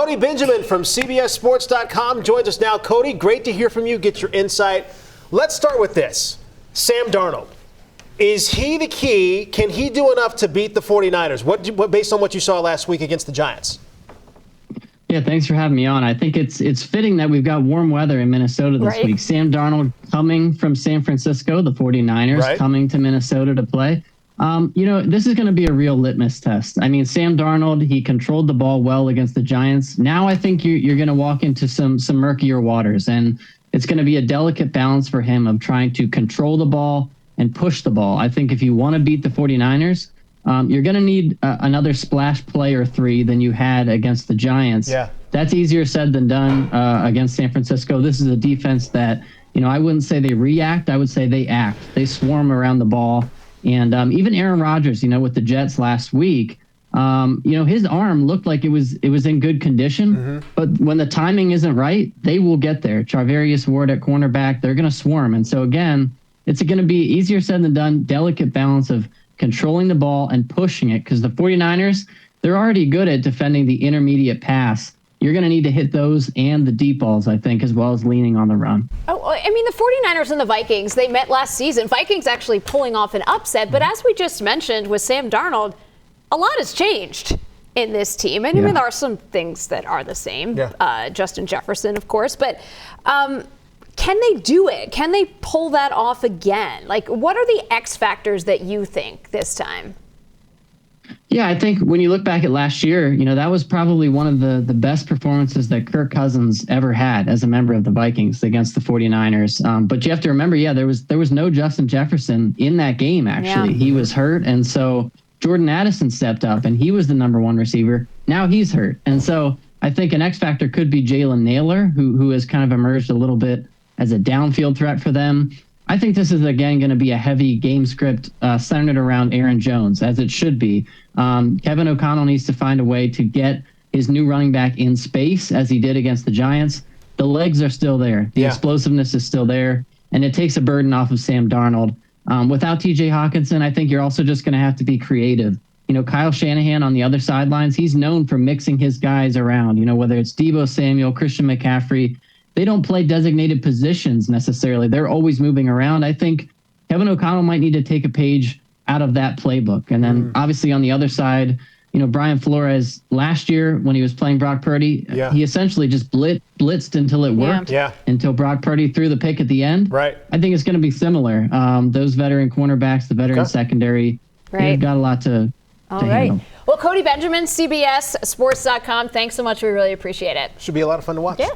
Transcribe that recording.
Cody Benjamin from CBSSports.com joins us now. Cody, great to hear from you, get your insight. Let's start with this. Sam Darnold. Is he the key? Can he do enough to beat the 49ers? What based on what you saw last week against the Giants? Yeah, thanks for having me on. I think it's fitting that we've got warm weather in Minnesota this week. Sam Darnold coming from San Francisco, the 49ers coming to Minnesota to play. This is going to be a real litmus test. I mean, Sam Darnold, he controlled the ball well against the Giants. Now I think you're going to walk into some murkier waters, and it's going to be a delicate balance for him of trying to control the ball and push the ball. I think if you want to beat the 49ers, you're going to need another splash play or three than you had against the Giants. Yeah. That's easier said than done against San Francisco. This is a defense that, I wouldn't say they react. I would say they act. They swarm around the ball. And even Aaron Rodgers, with the Jets last week, his arm looked like it was in good condition. Mm-hmm. But when the timing isn't right, they will get there. Charvarius Ward at cornerback, they're going to swarm. And so, again, it's going to be easier said than done, delicate balance of controlling the ball and pushing it, because the 49ers, they're already good at defending the intermediate pass. You're going to need to hit those and the deep balls, I think, as well as leaning on the run. Oh, I mean, the 49ers and the Vikings, they met last season. Vikings actually pulling off an upset. But as we just mentioned with Sam Darnold, a lot has changed in this team. And I mean, there are some things that are the same. Yeah. Justin Jefferson, of course. But can they do it? Can they pull that off again? Like, what are the X factors that you think this time? Yeah, I think when you look back at last year, that was probably one of the best performances that Kirk Cousins ever had as a member of the Vikings against the 49ers. But you have to remember, there was no Justin Jefferson in that game, actually. Yeah. He was hurt, and so Jordan Addison stepped up, and he was the number one receiver. Now he's hurt. And so I think an X factor could be Jalen Naylor, who has kind of emerged a little bit as a downfield threat for them. I think this is, again, going to be a heavy game script centered around Aaron Jones, as it should be. Kevin O'Connell needs to find a way to get his new running back in space, as he did against the Giants. The legs are still there. The explosiveness is still there, and it takes a burden off of Sam Darnold. Without T.J. Hawkinson, I think you're also just going to have to be creative. Kyle Shanahan on the other sidelines, he's known for mixing his guys around, whether it's Deebo Samuel, Christian McCaffrey. They don't play designated positions necessarily. They're always moving around. I think Kevin O'Connell might need to take a page out of that playbook. And then obviously on the other side, Brian Flores last year when he was playing Brock Purdy, he essentially just blitzed until it worked, until Brock Purdy threw the pick at the end. Right. I think it's going to be similar. Those veteran cornerbacks, the veteran secondary, they've got a lot to handle. Well, Cody Benjamin, CBS Sports.com, thanks so much. We really appreciate it. Should be a lot of fun to watch. Yeah.